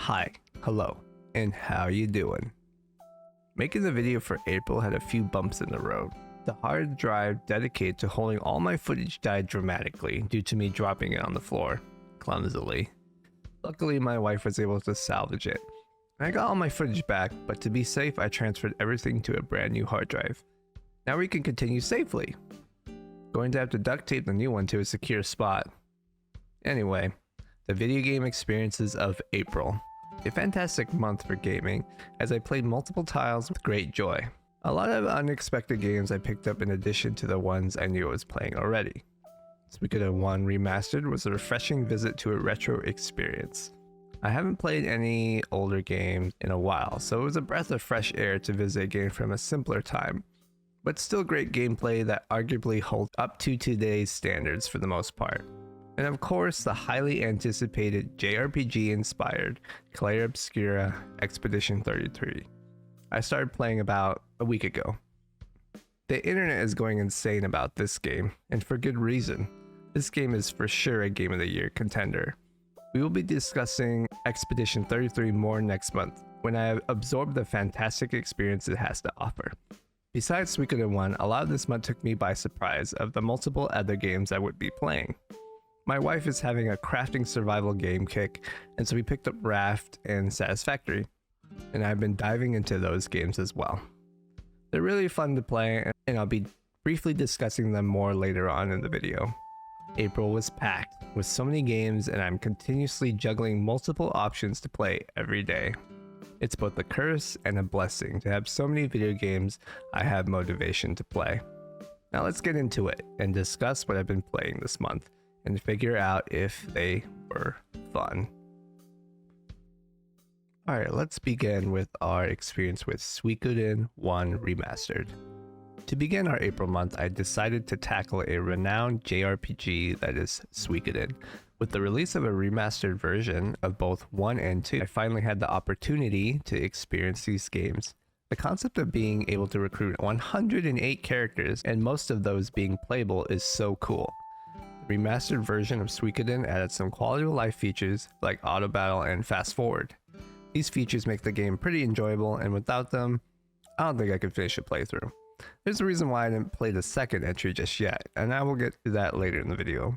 Hi, hello, and how you doing? Making the video for April had a few bumps in the road. The hard drive dedicated to holding all my footage died dramatically due to me dropping it on the floor, clumsily. Luckily, my wife was able to salvage it. I got all my footage back, but to be safe, I transferred everything to a brand new hard drive. Now we can continue safely. Going to have to duct tape the new one to a secure spot. Anyway, the video game experiences of April. A fantastic month for gaming, as I played multiple titles with great joy. A lot of unexpected games I picked up in addition to the ones I knew I was playing already. Suikoden 1 Remastered was a refreshing visit to a retro experience. I haven't played any older games in a while, so it was a breath of fresh air to visit a game from a simpler time. But still great gameplay that arguably holds up to today's standards for the most part. And of course, the highly anticipated JRPG-inspired Clair Obscura Expedition 33. I started playing about a week ago. The internet is going insane about this game, and for good reason. This game is for sure a Game of the Year contender. We will be discussing Expedition 33 more next month, when I have absorbed the fantastic experience it has to offer. Besides Suikoden 1, a lot of this month took me by surprise of the multiple other games I would be playing. My wife is having a crafting survival game kick, and so we picked up Raft and Satisfactory, and I've been diving into those games as well. They're really fun to play, and I'll be briefly discussing them more later on in the video. April was packed with so many games, and I'm continuously juggling multiple options to play every day. It's both a curse and a blessing to have so many video games I have motivation to play. Now let's get into it and discuss what I've been playing this month, and figure out if they were fun. Alright, let's begin with our experience with Suikoden 1 Remastered. To begin our April month, I decided to tackle a renowned JRPG that is Suikoden. With the release of a remastered version of both 1 and 2, I finally had the opportunity to experience these games. The concept of being able to recruit 108 characters, and most of those being playable, is so cool. The remastered version of Suikoden added some quality of life features like auto battle and fast forward. These features make the game pretty enjoyable, and without them, I don't think I could finish a playthrough. There's a reason why I didn't play the second entry just yet, and I will get to that later in the video.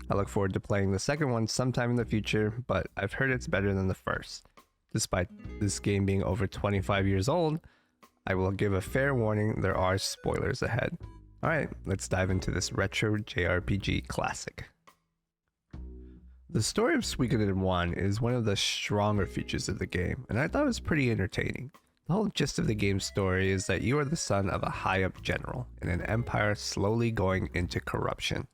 I look forward to playing the second one sometime in the future, but I've heard it's better than the first. Despite this game being over 25 years old, I will give a fair warning, there are spoilers ahead. Alright, let's dive into this retro JRPG classic. The story of Suikoden 1 is one of the stronger features of the game, and I thought it was pretty entertaining. The whole gist of the game's story is that you are the son of a high-up general in an empire slowly going into corruption.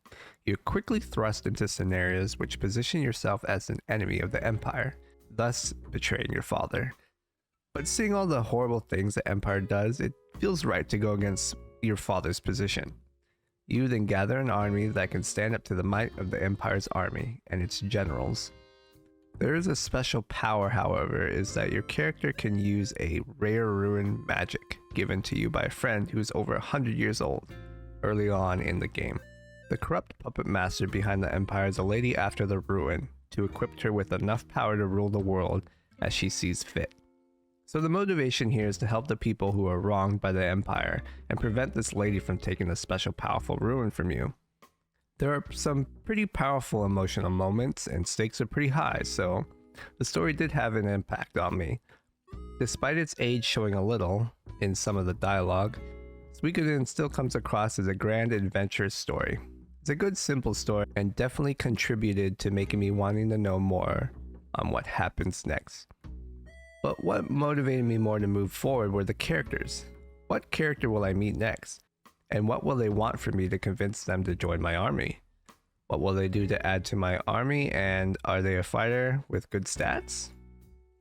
You're quickly thrust into scenarios which position yourself as an enemy of the empire, thus betraying your father. But seeing all the horrible things the empire does, it feels right to go against your father's position. You then gather an army that can stand up to the might of the Empire's army and its generals. There is a special power, however, is that your character can use a rare ruin magic given to you by a friend who is over 100 years old, early on in the game. The corrupt puppet master behind the Empire is a lady after the ruin, to equip her with enough power to rule the world as she sees fit. So the motivation here is to help the people who are wronged by the Empire and prevent this lady from taking the special powerful ruin from you. There are some pretty powerful emotional moments and stakes are pretty high, so the story did have an impact on me. Despite its age showing a little in some of the dialogue, Suikoden still comes across as a grand adventurous story. It's a good simple story and definitely contributed to making me wanting to know more on what happens next. But what motivated me more to move forward were the characters. What character will I meet next? And what will they want from me to convince them to join my army? What will they do to add to my army, and are they a fighter with good stats?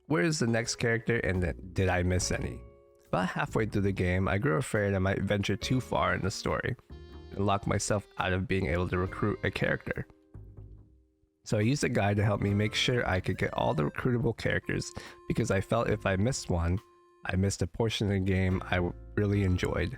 Where is the next character, and did I miss any? About halfway through the game, I grew afraid I might venture too far in the story and lock myself out of being able to recruit a character. So I used a guide to help me make sure I could get all the recruitable characters, because I felt if I missed one, I missed a portion of the game I really enjoyed.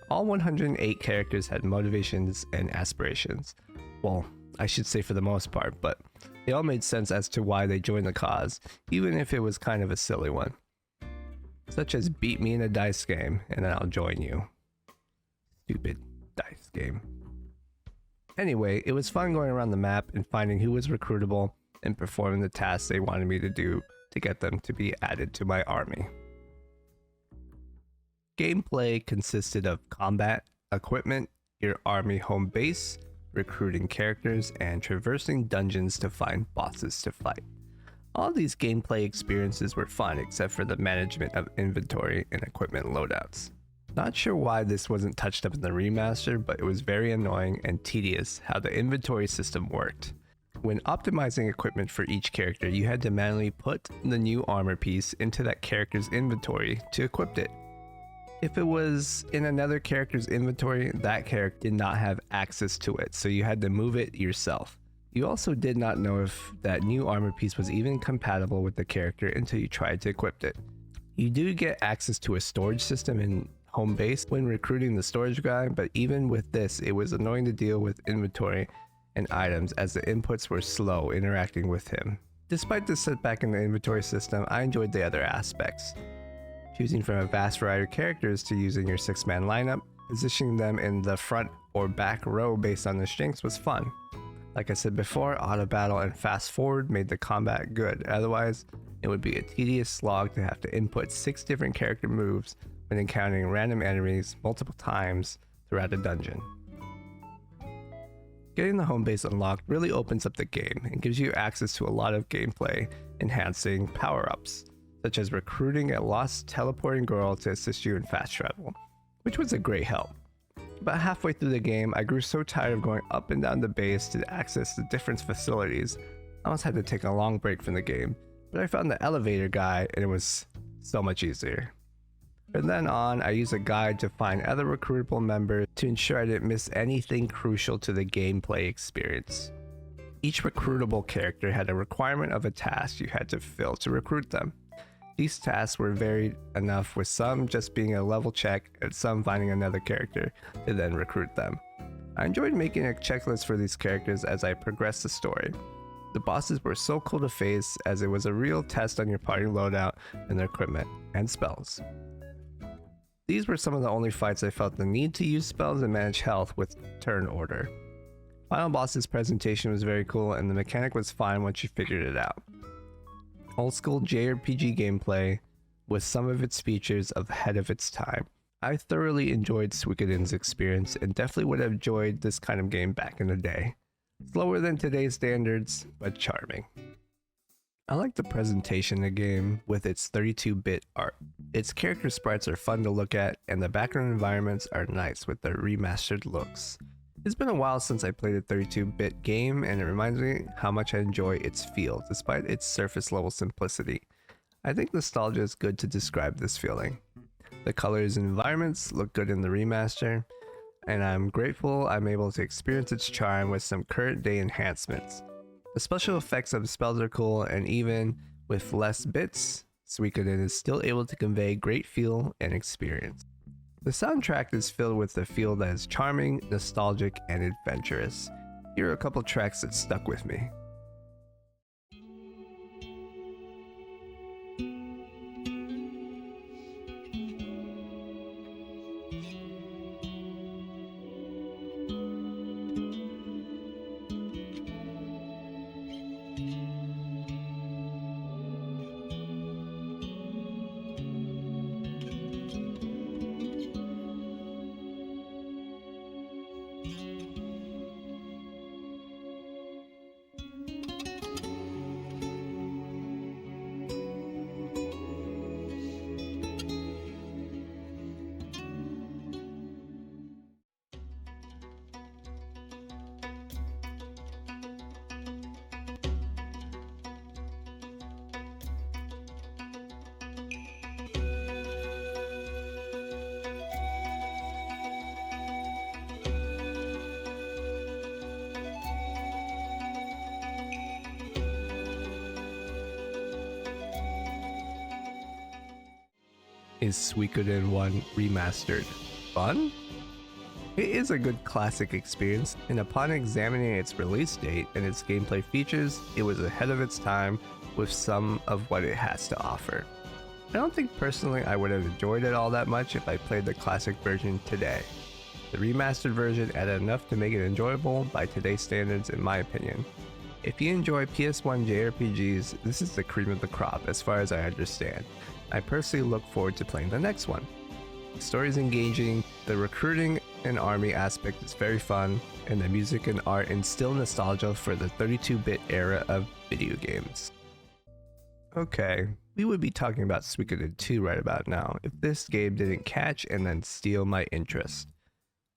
All 108 characters had motivations and aspirations. Well, I should say for the most part, but They all made sense as to why they joined the cause, even if it was kind of a silly one. Such as beat me in a dice game and then I'll join you. Stupid dice game. Anyway, it was fun going around the map and finding who was recruitable and performing the tasks they wanted me to do to get them to be added to my army. Gameplay consisted of combat, equipment, your army home base, recruiting characters, and traversing dungeons to find bosses to fight. All these gameplay experiences were fun except for the management of inventory and equipment loadouts. Not sure why this wasn't touched up in the remaster, but it was very annoying and tedious how the inventory system worked. When optimizing equipment for each character, you had to manually put the new armor piece into that character's inventory to equip it. If it was in another character's inventory, that character did not have access to it, so you had to move it yourself. You also did not know if that new armor piece was even compatible with the character until you tried to equip it. You do get access to a storage system in home base when recruiting the storage guy, but even with this, it was annoying to deal with inventory and items as the inputs were slow interacting with him. Despite the setback in the inventory system, I enjoyed the other aspects. Choosing from a vast variety of characters to use in your 6-man lineup, positioning them in the front or back row based on their strengths was fun. Like I said before, auto battle and fast forward made the combat good, otherwise it would be a tedious slog to have to input 6 different character moves when encountering random enemies multiple times throughout a dungeon. Getting the home base unlocked really opens up the game and gives you access to a lot of gameplay enhancing power-ups, such as recruiting a lost teleporting girl to assist you in fast travel, which was a great help. About halfway through the game, I grew so tired of going up and down the base to access the different facilities, I almost had to take a long break from the game, but I found the elevator guy and it was so much easier. From then on, I used a guide to find other recruitable members to ensure I didn't miss anything crucial to the gameplay experience. Each recruitable character had a requirement of a task you had to fill to recruit them. These tasks were varied enough, with some just being a level check and some finding another character to then recruit them. I enjoyed making a checklist for these characters as I progressed the story. The bosses were so cool to face as it was a real test on your party loadout and their equipment and spells. These were some of the only fights I felt the need to use spells and manage health with turn order. Final boss's presentation was very cool and the mechanic was fine once you figured it out. Old school JRPG gameplay with some of its features ahead of its time. I thoroughly enjoyed Suikoden's experience and definitely would have enjoyed this kind of game back in the day. Slower than today's standards, but charming. I like the presentation of the game with its 32-bit art. Its character sprites are fun to look at and the background environments are nice with their remastered looks. It's been a while since I played a 32-bit game and it reminds me how much I enjoy its feel despite its surface level simplicity. I think nostalgia is good to describe this feeling. The colors and environments look good in the remaster, and I'm grateful I'm able to experience its charm with some current day enhancements. The special effects of the spells are cool, and even with less bits, Suikoden is still able to convey great feel and experience. The soundtrack is filled with a feel that is charming, nostalgic, and adventurous. Here are a couple tracks that stuck with me. Is Suikoden 1 remastered fun? It is a good classic experience, and upon examining its release date and its gameplay features, it was ahead of its time with some of what it has to offer. I don't think personally I would have enjoyed it all that much if I played the classic version today. The remastered version added enough to make it enjoyable by today's standards in my opinion. If you enjoy PS1 JRPGs, this is the cream of the crop as far as I understand. I personally look forward to playing the next one. The story is engaging, the recruiting and army aspect is very fun, and the music and art instill nostalgia for the 32-bit era of video games. Okay, we would be talking about Suikoden 2 right about now if this game didn't catch and then steal my interest.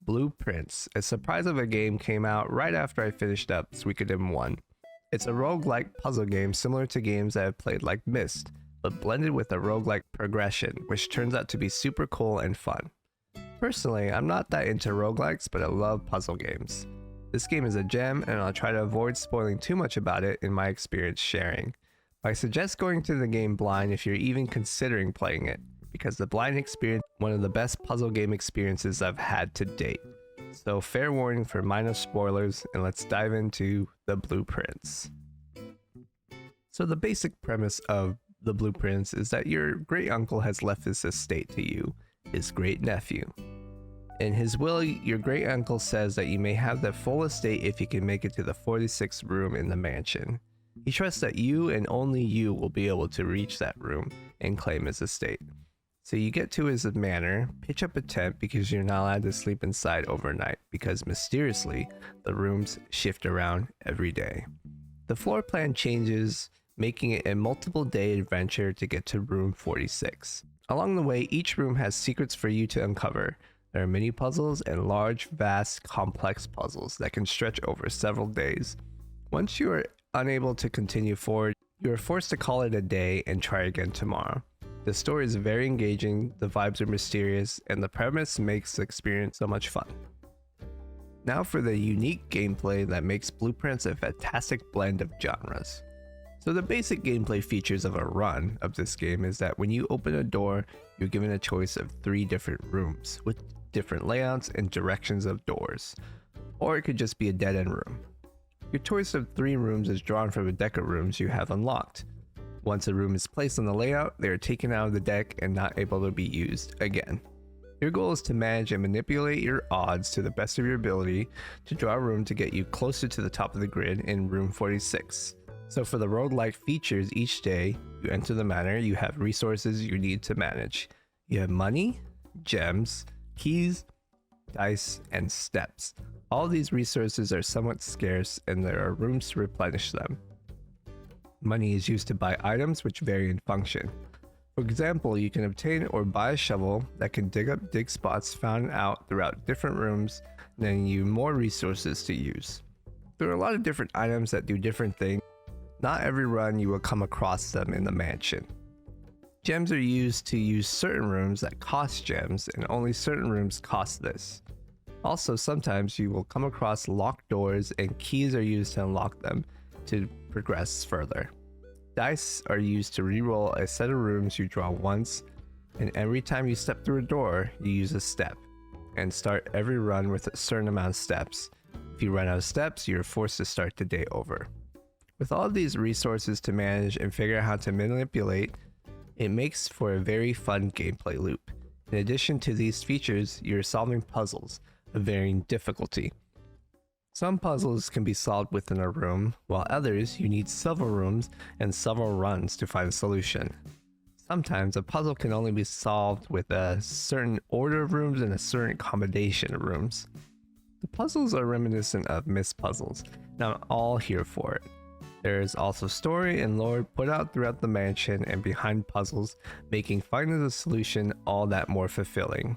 Blueprints, a surprise of a game, came out right after I finished up Suikoden 1. It's a roguelike puzzle game similar to games I have played like Myst, but blended with a roguelike progression, which turns out to be super cool and fun. Personally, I'm not that into roguelikes, but I love puzzle games. This game is a gem, and I'll try to avoid spoiling too much about it in my experience sharing. I suggest going to the game blind if you're even considering playing it, because the blind experience is one of the best puzzle game experiences I've had to date. So fair warning for minor spoilers, and let's dive into the blueprints. So the basic premise of the blueprints is that your great uncle has left his estate to you, his great nephew. In his will, your great uncle says that you may have the full estate if you can make it to the 46th room in the mansion. He trusts that you and only you will be able to reach that room and claim his estate. So you get to his manor, pitch up a tent because you're not allowed to sleep inside overnight because mysteriously the rooms shift around every day. The floor plan changes, making it a multiple day adventure to get to room 46. Along the way, each room has secrets for you to uncover. There are mini puzzles and large, vast, complex puzzles that can stretch over several days. Once you are unable to continue forward, you are forced to call it a day and try again tomorrow. The story is very engaging, the vibes are mysterious, and the premise makes the experience so much fun. Now for the unique gameplay that makes Blueprints a fantastic blend of genres. So the basic gameplay features of a run of this game is that when you open a door, you're given a choice of 3 different rooms with different layouts and directions of doors, or it could just be a dead-end room. Your choice of 3 rooms is drawn from a deck of rooms you have unlocked. Once a room is placed on the layout, they are taken out of the deck and not able to be used again. Your goal is to manage and manipulate your odds to the best of your ability to draw a room to get you closer to the top of the grid in room 46. So for the roguelike features, each day you enter the manor, you have resources you need to manage. You have money, gems, keys, dice, and steps. All these resources are somewhat scarce and there are rooms to replenish them. Money is used to buy items which vary in function. For example, you can obtain or buy a shovel that can dig up dig spots found out throughout different rooms, letting you more resources to use. There are a lot of different items that do different things. Not every run you will come across them in the mansion. Gems are used to use certain rooms that cost gems, and only certain rooms cost this. Also, sometimes you will come across locked doors and keys are used to unlock them to progress further. Dice are used to reroll a set of rooms you draw once, and every time you step through a door, you use a step, and start every run with a certain amount of steps. If you run out of steps, you're forced to start the day over. With all of these resources to manage and figure out how to manipulate, it makes for a very fun gameplay loop. In addition to these features, you're solving puzzles of varying difficulty. Some puzzles can be solved within a room, while others you need several rooms and several runs to find a solution. Sometimes a puzzle can only be solved with a certain order of rooms and a certain combination of rooms. The puzzles are reminiscent of Myst puzzles, and I'm all here for it. There is also story and lore put out throughout the mansion and behind puzzles, making finding the solution all that more fulfilling.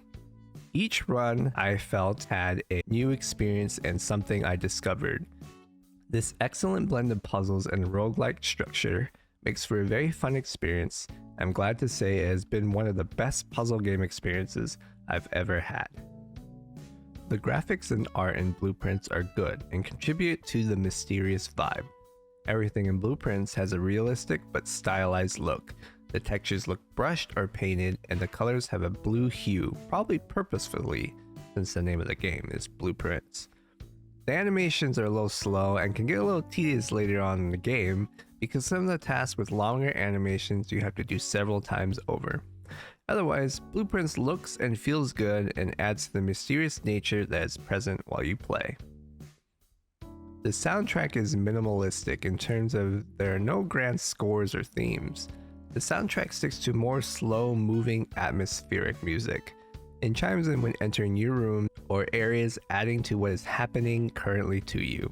Each run I felt had a new experience and something I discovered. This excellent blend of puzzles and roguelike structure makes for a very fun experience. I'm glad to say it has been one of the best puzzle game experiences I've ever had. The graphics and art in Blueprints are good and contribute to the mysterious vibe. Everything in Blueprints has a realistic but stylized look. The textures look brushed or painted, and the colors have a blue hue, probably purposefully. since the name of the game is Blueprints. The animations are a little slow and can get a little tedious later on in the game because some of the tasks with longer animations you have to do several times over. Otherwise, Blueprints looks and feels good and adds to the mysterious nature that is present while you play. The soundtrack is minimalistic in terms of there are no grand scores or themes. The soundtrack sticks to more slow-moving atmospheric music and chimes in when entering your room or areas, adding to what is happening currently to you.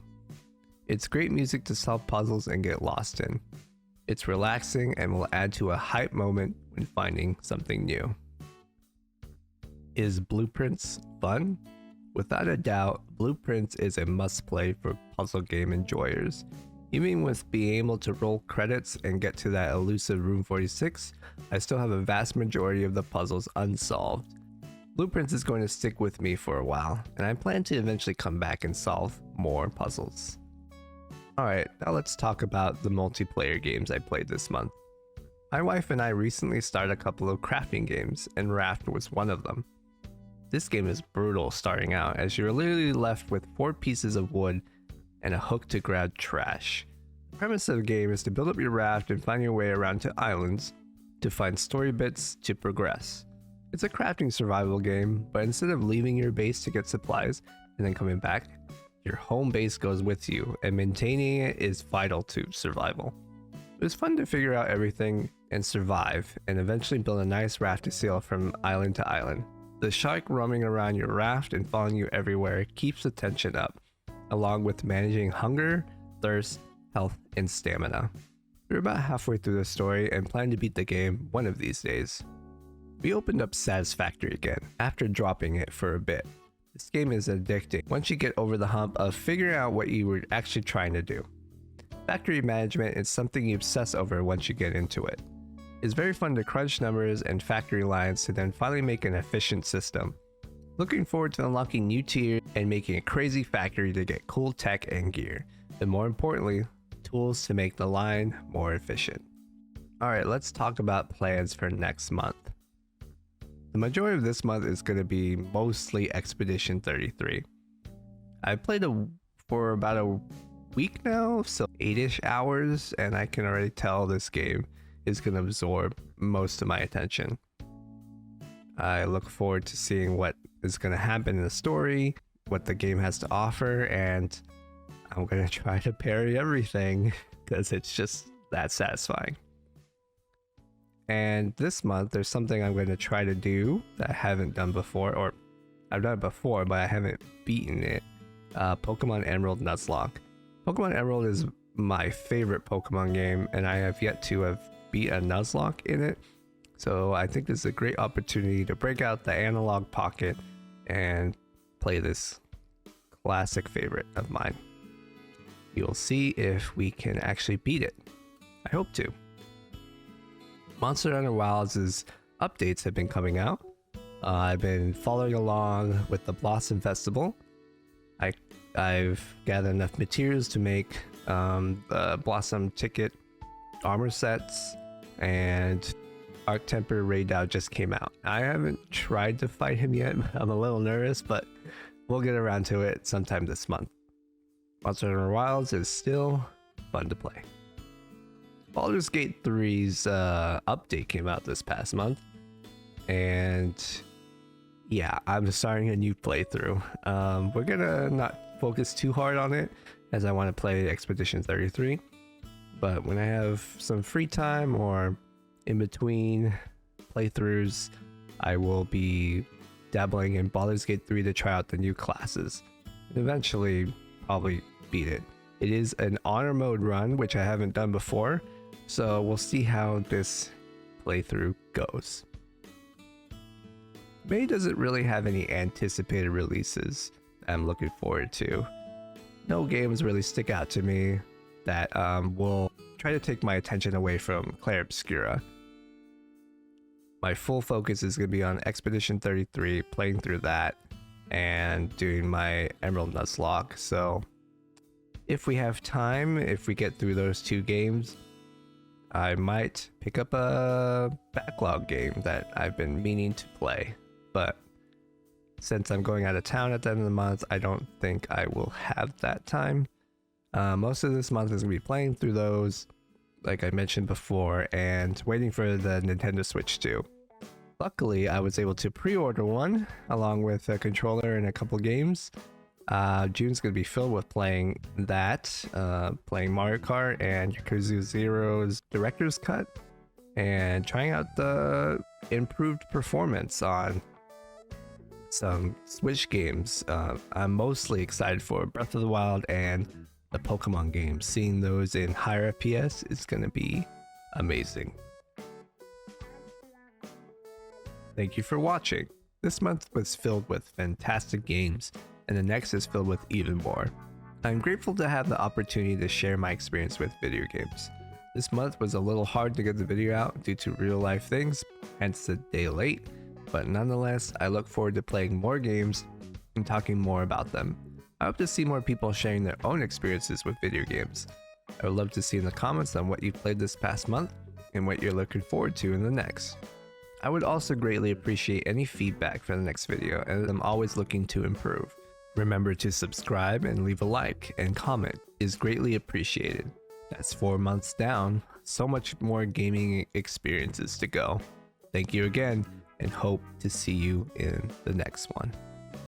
It's great music to solve puzzles and get lost in. It's relaxing and will add to a hype moment when finding something new. Is Blueprints fun? Without a doubt, Blueprints is a must-play for puzzle game enjoyers. Even with being able to roll credits and get to that elusive room 46, I still have a vast majority of the puzzles unsolved. Blueprints is going to stick with me for a while, and I plan to eventually come back and solve more puzzles. Alright, now let's talk about the multiplayer games I played this month. My wife and I recently started a couple of crafting games, and Raft was one of them. This game is brutal starting out, as you're literally left with 4 pieces of wood and a hook to grab trash. The premise of the game is to build up your raft and find your way around to islands to find story bits to progress. It's a crafting survival game, but instead of leaving your base to get supplies and then coming back, your home base goes with you, and maintaining it is vital to survival. It was fun to figure out everything and survive, and eventually build a nice raft to sail from island to island. The shark roaming around your raft and following you everywhere keeps the tension up, along with managing hunger, thirst, health, and stamina. We're about halfway through the story and plan to beat the game one of these days. We opened up Satisfactory again, after dropping it for a bit. This game is addicting once you get over the hump of figuring out what you were actually trying to do. Factory management is something you obsess over once you get into it. It's very fun to crunch numbers and factory lines to then finally make an efficient system. Looking forward to unlocking new tiers and making a crazy factory to get cool tech and gear, and more importantly, tools to make the line more efficient. Alright, let's talk about plans for next month. The majority of this month is going to be mostly Expedition 33. I played for about a week now, so 8-ish hours, and I can already tell this game is going to absorb most of my attention. I look forward to seeing what is going to happen in the story, what the game has to offer, and I'm going to try to parry everything because it's just that satisfying. And this month, there's something I'm going to try to do that I haven't done before, or I've done it before, but I haven't beaten it. Pokemon Emerald Nuzlocke. Pokemon Emerald is my favorite Pokemon game, and I have yet to have beat a Nuzlocke in it. So I think this is a great opportunity to break out the analog pocket and play this classic favorite of mine. You'll see if we can actually beat it. I hope to. Monster Hunter Wilds' updates have been coming out. I've been following along with the Blossom Festival. I've gathered enough materials to make the Blossom ticket armor sets, and Arc Temper Raidao just came out. I haven't tried to fight him yet. I'm a little nervous, but we'll get around to it sometime this month. Monster Hunter Wilds is still fun to play. Baldurs Gate 3's update came out this past month, and yeah, I'm starting a new playthrough. We're gonna not focus too hard on it, as I want to play Expedition 33, but when I have some free time or in between playthroughs, I will be dabbling in Baldurs Gate 3 to try out the new classes, and eventually probably beat it. It is an honor mode run, which I haven't done before, so we'll see how this playthrough goes. May doesn't really have any anticipated releases that I'm looking forward to. No games really stick out to me that will try to take my attention away from Clair Obscura. My full focus is going to be on Expedition 33, playing through that, and doing my Emerald Nuzlocke. So if we have time, if we get through those 2 games, I might pick up a backlog game that I've been meaning to play, but since I'm going out of town at the end of the month, I don't think I will have that time. Most of this month is going to be playing through those, like I mentioned before, and waiting for the Nintendo Switch 2. Luckily, I was able to pre-order one along with a controller and a couple games. June's going to be filled with playing that, playing Mario Kart and Yakuza Zero's Director's Cut, and trying out the improved performance on some Switch games. I'm mostly excited for Breath of the Wild and the Pokemon games. Seeing those in higher FPS is going to be amazing. Thank you for watching. This month was filled with fantastic games, and the next is filled with even more. I'm grateful to have the opportunity to share my experience with video games. This month was a little hard to get the video out due to real life things, hence the day late, but nonetheless, I look forward to playing more games and talking more about them. I hope to see more people sharing their own experiences with video games. I would love to see in the comments on what you played this past month and what you're looking forward to in the next. I would also greatly appreciate any feedback for the next video, and I'm always looking to improve. Remember to subscribe and leave a like and comment is greatly appreciated. That's 4 months down, so much more gaming experiences to go. Thank you again, and hope to see you in the next one.